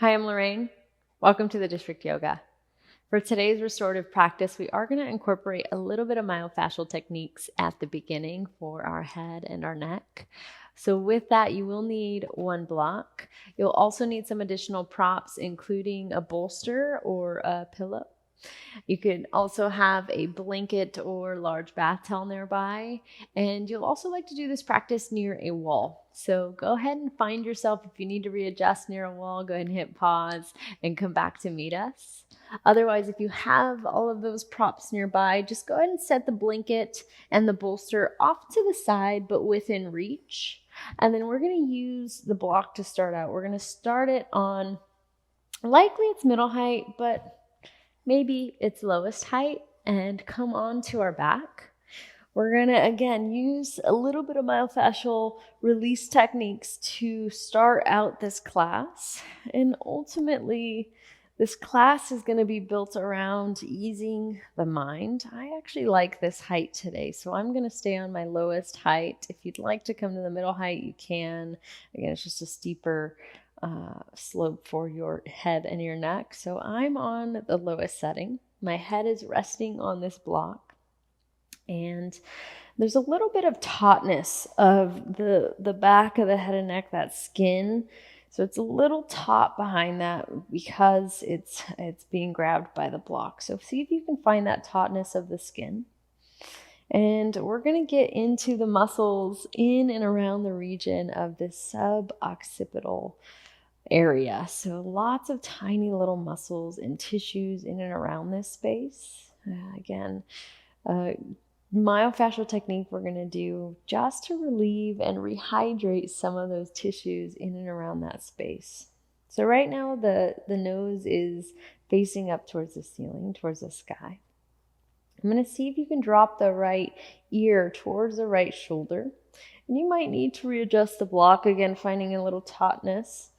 Hi, I'm Lorraine. Welcome to the District Yoga. For today's restorative practice, we are going to incorporate a little bit of myofascial techniques at the beginning for our head and our neck. So with that, you will need one block. You'll also need some additional props, including a bolster or a pillow. You could also have a blanket or large bath towel nearby, and you'll also like to do this practice near a wall. So go ahead and find yourself, if you need to readjust near a wall, go ahead and hit pause and come back to meet us. Otherwise, if you have all of those props nearby, just go ahead and set the blanket and the bolster off to the side, but within reach. And then we're going to use the block to start out. We're going to start it on, likely it's middle height, but maybe its lowest height, and come on to our back. We're going to, again, use a little bit of myofascial release techniques to start out this class. And ultimately, this class is going to be built around easing the mind. I actually like this height today, so I'm going to stay on my lowest height. If you'd like to come to the middle height, you can. Again, it's just a steeper slope for your head and your neck. So I'm on the lowest setting. My head is resting on this block. And there's a little bit of tautness of the back of the head and neck, that skin. So it's a little taut behind that because it's being grabbed by the block. So see if you can find that tautness of the skin. And we're going to get into the muscles in and around the region of the suboccipital area. So lots of tiny little muscles and tissues in and around this space. Myofascial technique we're going to do just to relieve and rehydrate some of those tissues in and around that space. So right now the nose is facing up towards the ceiling, towards the sky. I'm going to see if you can drop the right ear towards the right shoulder. And you might need to readjust the block, again, finding a little tautness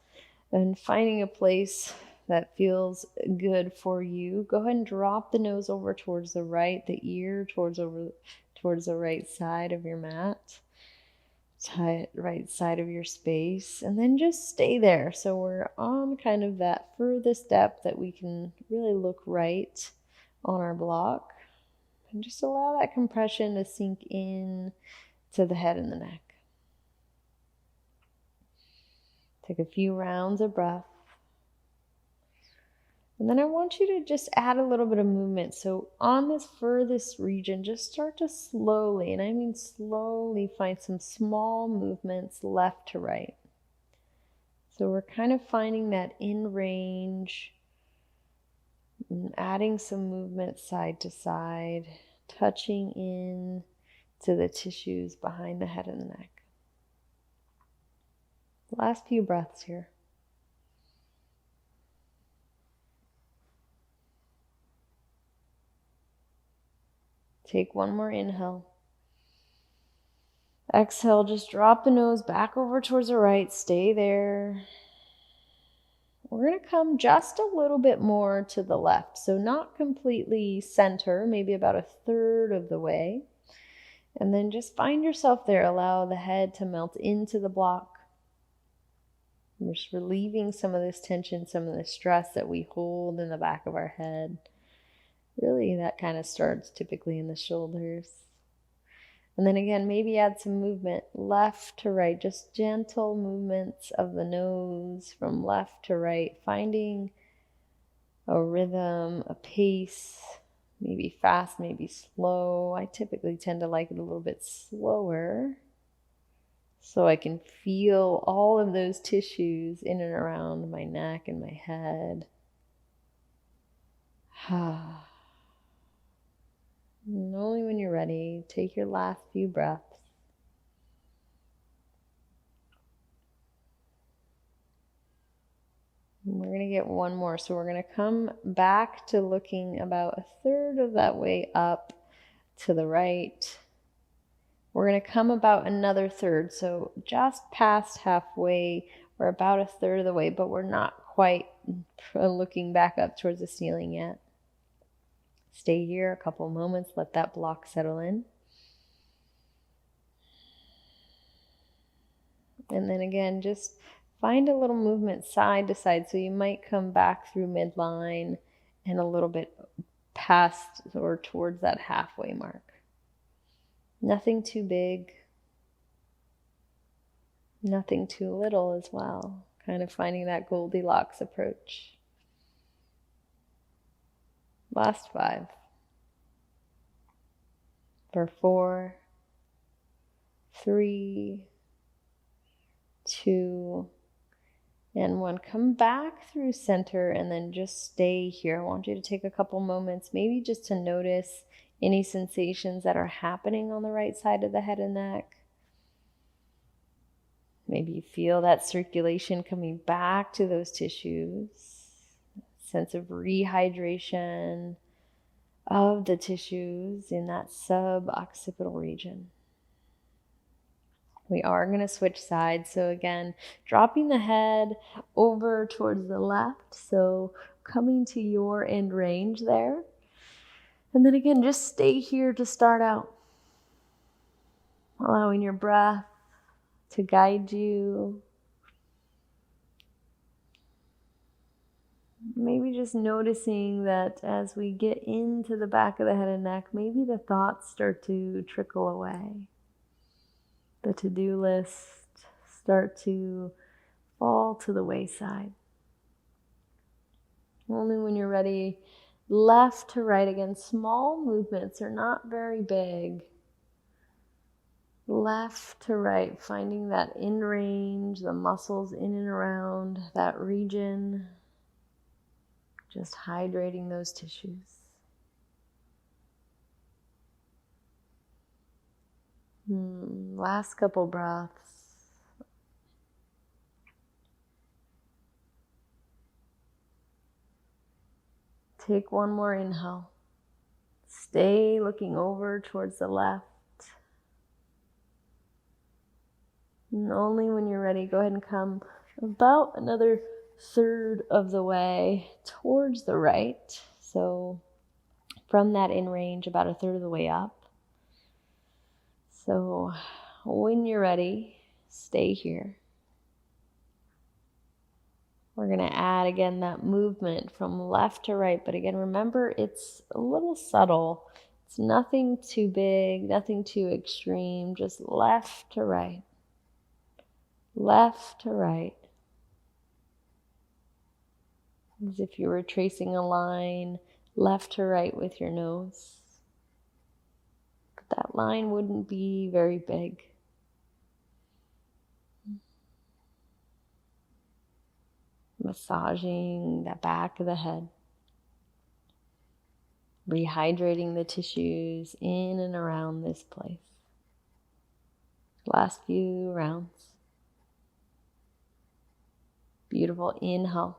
and finding a place that feels good for you. Go ahead and drop the nose over towards the right, the ear towards the right side of your mat, right side of your space, and then just stay there. So we're on kind of that furthest depth that we can really look right on our block. And just allow that compression to sink in to the head and the neck. Take a few rounds of breath. And then I want you to just add a little bit of movement. So on this furthest region, just start to slowly, and I mean slowly, find some small movements left to right. So we're kind of finding that in range, and adding some movement side to side, touching in to the tissues behind the head and the neck. Last few breaths here. Take one more inhale. Exhale, just drop the nose back over towards the right. Stay there. We're going to come just a little bit more to the left. So not completely center, maybe about a third of the way. And then just find yourself there. Allow the head to melt into the block. We're just relieving some of this tension, some of the stress that we hold in the back of our head. Really, that kind of starts typically in the shoulders. And then again, maybe add some movement left to right, just gentle movements of the nose from left to right, finding a rhythm, a pace, maybe fast, maybe slow. I typically tend to like it a little bit slower, so I can feel all of those tissues in and around my neck and my head. And only when you're ready, take your last few breaths. And we're going to get one more. So we're going to come back to looking about a third of that way up to the right. We're going to come about another third. So just past halfway, we're about a third of the way, but we're not quite looking back up towards the ceiling yet. Stay here a couple moments, let that block settle in. And then again, just find a little movement side to side. So you might come back through midline and a little bit past or towards that halfway mark. Nothing too big, nothing too little as well. Kind of finding that Goldilocks approach. Last 5. For 4, 3, 2, and 1. Come back through center and then just stay here. I want you to take a couple moments, maybe just to notice any sensations that are happening on the right side of the head and neck. Maybe you feel that circulation coming back to those tissues, sense of rehydration of the tissues in that suboccipital region. We are going to switch sides. So again, dropping the head over towards the left. So coming to your end range there. And then again, just stay here to start out. Allowing your breath to guide you. Maybe just noticing that as we get into the back of the head and neck, maybe the thoughts start to trickle away. The to-do list start to fall to the wayside. Only when you're ready, left to right. Again, small movements are not very big. Left to right, finding that in range, the muscles in and around that region. Just hydrating those tissues. Last couple breaths. Take one more inhale. Stay looking over towards the left. And only when you're ready, go ahead and come about another third of the way towards the right. So from that in range, about a third of the way up. So when you're ready, stay here. We're going to add again that movement from left to right. But again, remember, it's a little subtle. It's nothing too big, nothing too extreme, just left to right. Left to right. As if you were tracing a line left to right with your nose. But that line wouldn't be very big. Massaging the back of the head. Rehydrating the tissues in and around this place. Last few rounds. Beautiful inhale.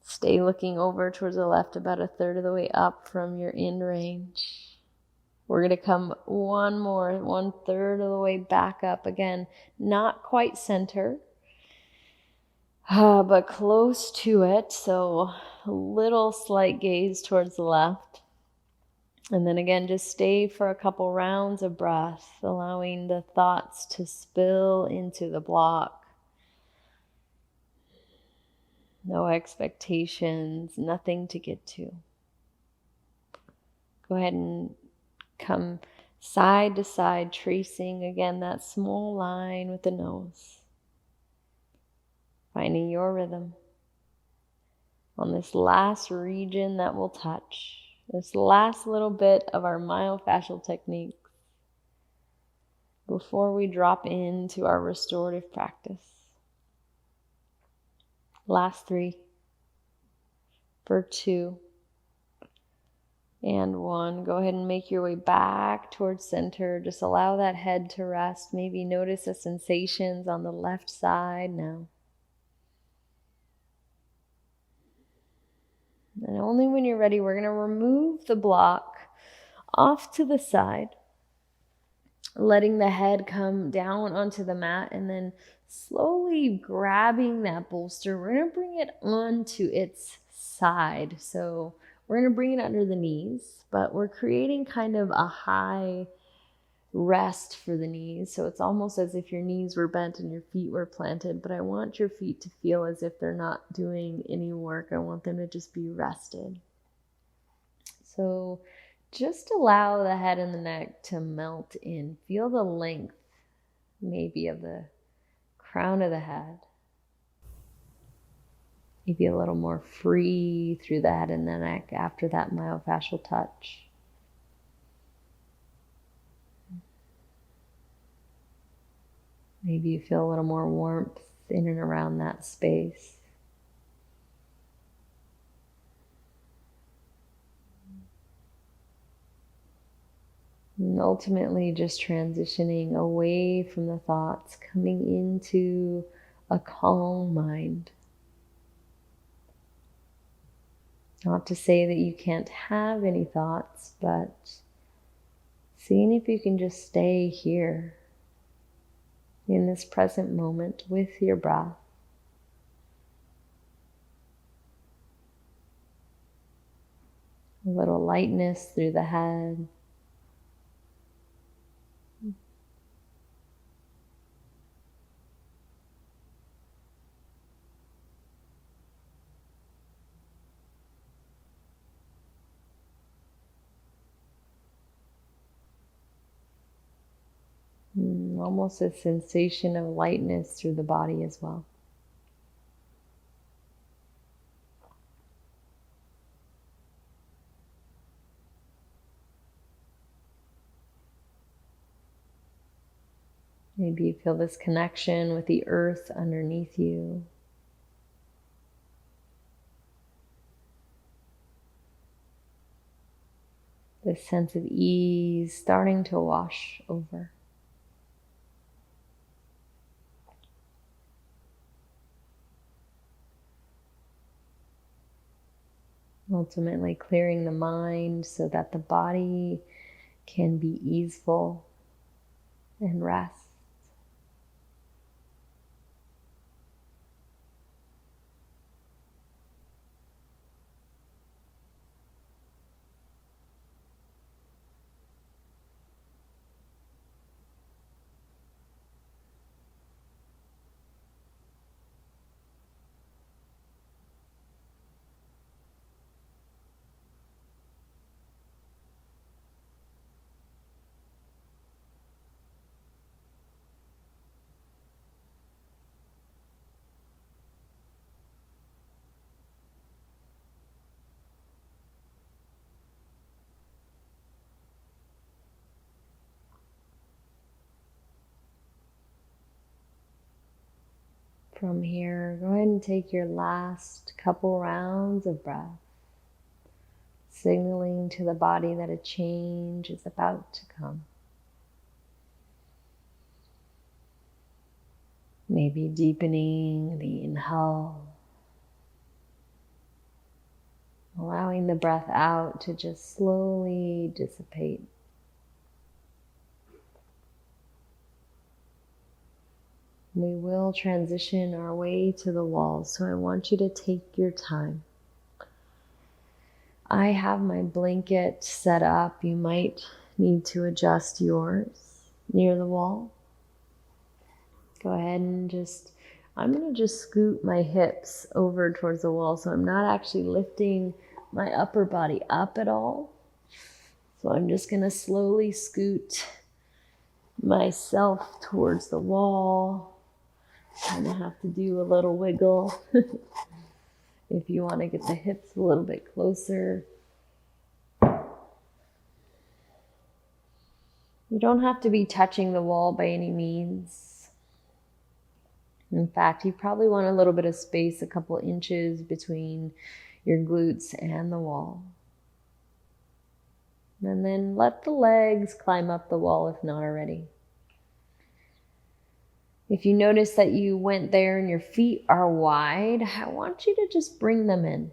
Stay looking over towards the left, about a third of the way up from your in range. We're going to come one more, 1/3 of the way back up. Again, not quite center, but close to it. So a little slight gaze towards the left. And then again, just stay for a couple rounds of breath, allowing the thoughts to spill into the block. No expectations, nothing to get to. Go ahead and come side to side, tracing again that small line with the nose. Finding your rhythm on this last region that we'll touch. This last little bit of our myofascial technique before we drop into our restorative practice. Last 3, for 2, and 1. Go ahead and make your way back towards center. Just allow that head to rest. Maybe notice the sensations on the left side now. And only when you're ready, we're going to remove the block off to the side, letting the head come down onto the mat, and then slowly grabbing that bolster. We're going to bring it onto its side. So we're going to bring it under the knees, but we're creating kind of a high rest for the knees. So it's almost as if your knees were bent and your feet were planted, but I want your feet to feel as if they're not doing any work. I want them to just be rested. So just allow the head and the neck to melt in. Feel the length maybe of the crown of the head. Maybe a little more free through the head and the neck after that myofascial touch. Maybe you feel a little more warmth in and around that space. And ultimately just transitioning away from the thoughts, coming into a calm mind. Not to say that you can't have any thoughts, but seeing if you can just stay here in this present moment with your breath. A little lightness through the head. Almost a sensation of lightness through the body as well. Maybe you feel this connection with the earth underneath you. This sense of ease starting to wash over. Ultimately clearing the mind so that the body can be easeful and rest. From here, go ahead and take your last couple rounds of breath, signaling to the body that a change is about to come. Maybe deepening the inhale, allowing the breath out to just slowly dissipate. We will transition our way to the wall, so I want you to take your time. I have my blanket set up. You might need to adjust yours near the wall. Go ahead and I'm going to just scoot my hips over towards the wall, so I'm not actually lifting my upper body up at all. So I'm just going to slowly scoot myself towards the wall. Kind of have to do a little wiggle if you want to get the hips a little bit closer. You don't have to be touching the wall by any means. In fact, you probably want a little bit of space, a couple inches between your glutes and the wall. And then let the legs climb up the wall if not already. If you notice that you went there and your feet are wide, I want you to just bring them in.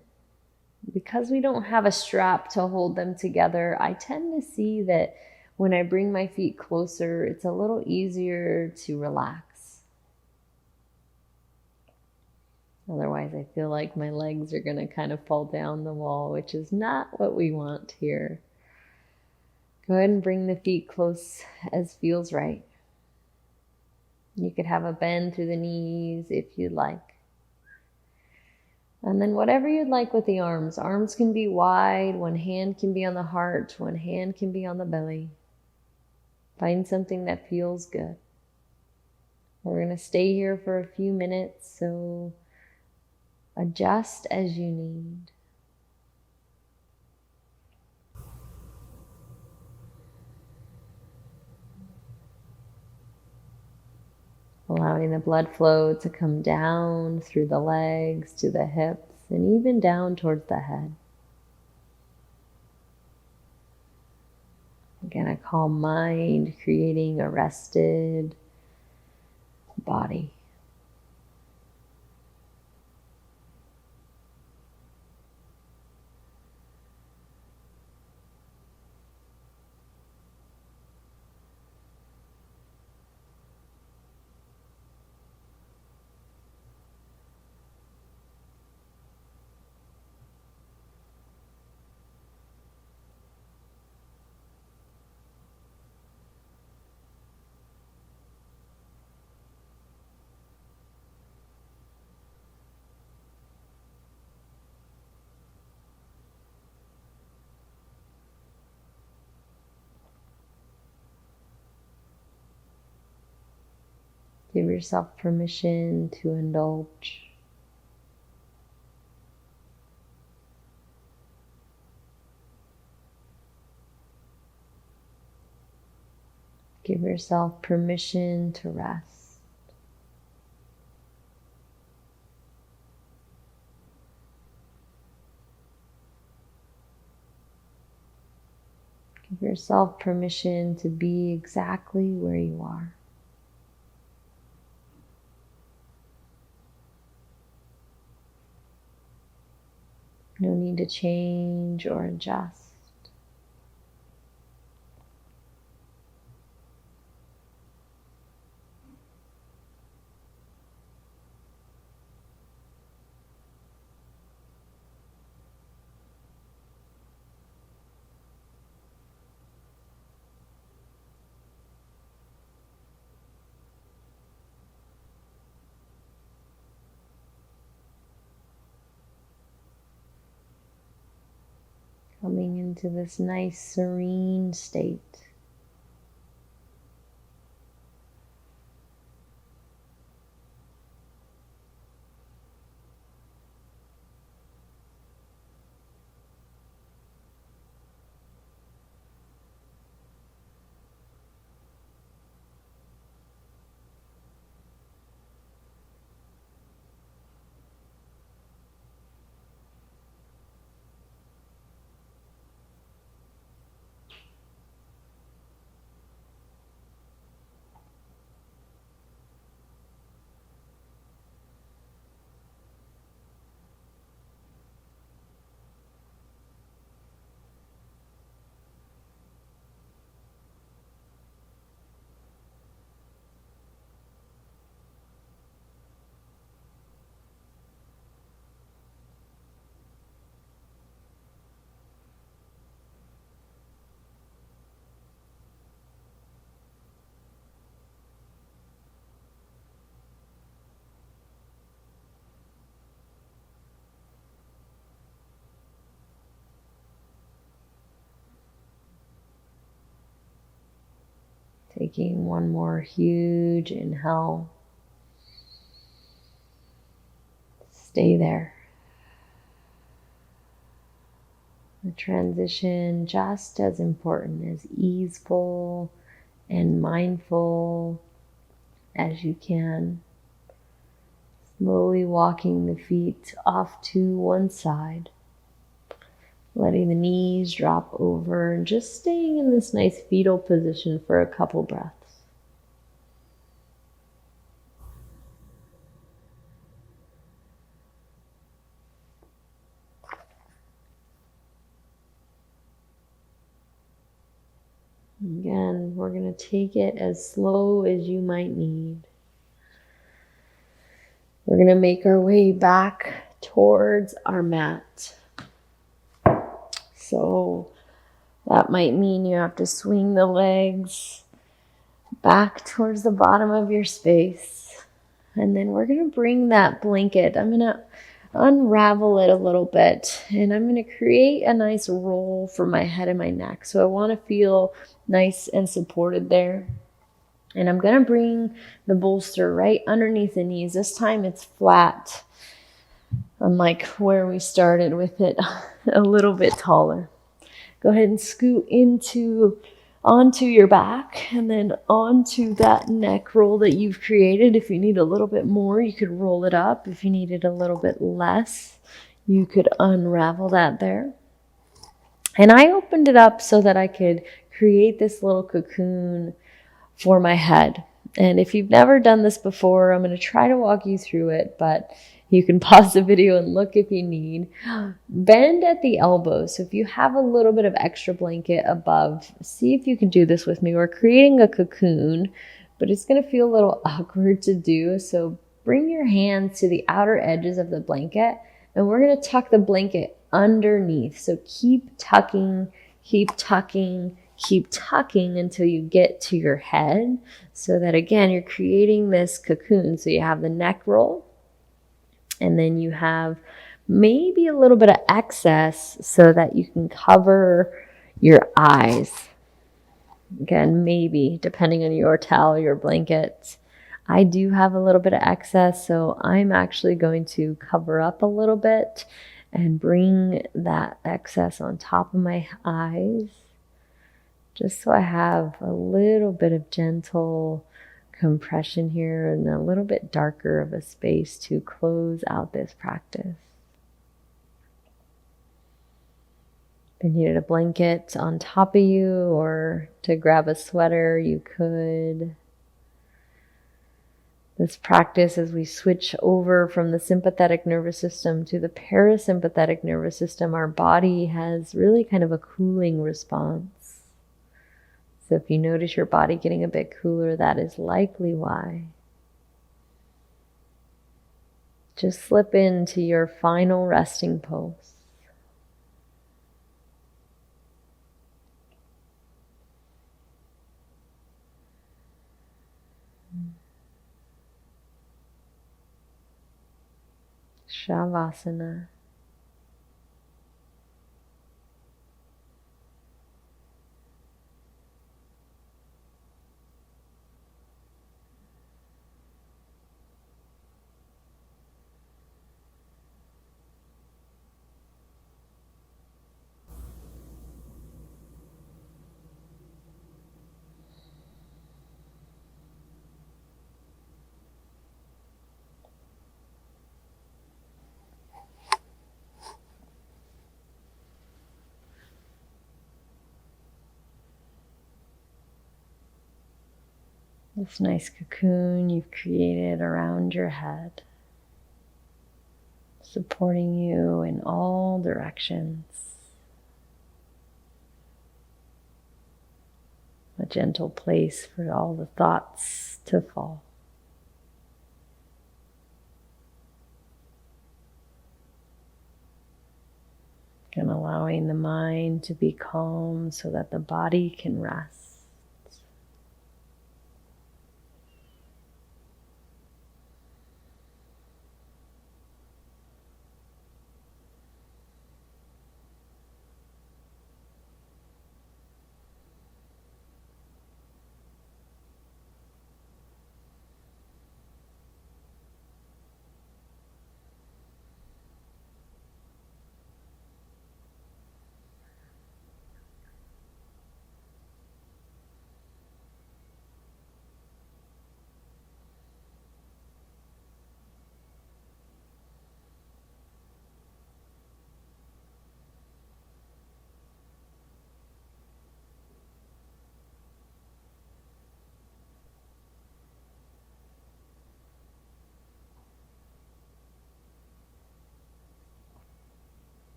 Because we don't have a strap to hold them together, I tend to see that when I bring my feet closer, it's a little easier to relax. Otherwise, I feel like my legs are going to kind of fall down the wall, which is not what we want here. Go ahead and bring the feet close as feels right. You could have a bend through the knees if you'd like. And then whatever you'd like with the arms. Arms can be wide, one hand can be on the heart, one hand can be on the belly. Find something that feels good. We're going to stay here for a few minutes, so adjust as you need. Allowing the blood flow to come down through the legs, to the hips, and even down towards the head. Again, a calm mind creating a rested body. Give yourself permission to indulge. Give yourself permission to rest. Give yourself permission to be exactly where you are. No need to change or adjust. Coming into this nice serene state. Taking one more huge inhale. Stay there. The transition just as important, as easeful and mindful as you can. Slowly walking the feet off to one side. Letting the knees drop over and just staying in this nice fetal position for a couple breaths. Again, we're going to take it as slow as you might need. We're going to make our way back towards our mat. So That might mean you have to swing the legs back towards the bottom of your space. And then we're going to bring that blanket. I'm going to unravel it a little bit, and I'm going to create a nice roll for my head and my neck. So I want to feel nice and supported there. And I'm going to bring the bolster right underneath the knees. This time it's flat, unlike where we started with it a little bit taller. Go ahead and scoot onto your back and then onto that neck roll that you've created. If you need a little bit more, you could roll it up. If you needed a little bit less, you could unravel that there. And I opened it up so that I could create this little cocoon for my head. And if you've never done this before, I'm going to try to walk you through it, but you can pause the video and look if you need. Bend at the elbows. So if you have a little bit of extra blanket above, see if you can do this with me. We're creating a cocoon, but it's going to feel a little awkward to do. So bring your hands to the outer edges of the blanket, and we're going to tuck the blanket underneath. So keep tucking, keep tucking, keep tucking until you get to your head, so that again, you're creating this cocoon. So you have the neck roll, and then you have maybe a little bit of excess so that you can cover your eyes. Again, maybe, depending on your towel, your blanket. I do have a little bit of excess, so I'm actually going to cover up a little bit and bring that excess on top of my eyes, just so I have a little bit of gentle compression here and a little bit darker of a space to close out this practice. If you needed a blanket on top of you or to grab a sweater, you could. This practice, as we switch over from the sympathetic nervous system to the parasympathetic nervous system, our body has really kind of a cooling response. So if you notice your body getting a bit cooler, that is likely why. Just slip into your final resting pose. Shavasana. This nice cocoon you've created around your head, supporting you in all directions. A gentle place for all the thoughts to fall. And allowing the mind to be calm so that the body can rest.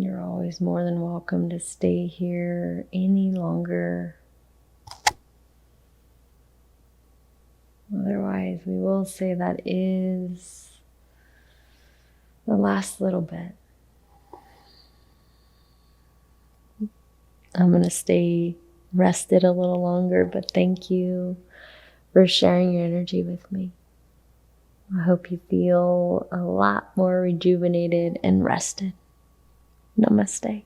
You're always more than welcome to stay here any longer. Otherwise, we will say that is the last little bit. I'm going to stay rested a little longer, but thank you for sharing your energy with me. I hope you feel a lot more rejuvenated and rested. Namaste.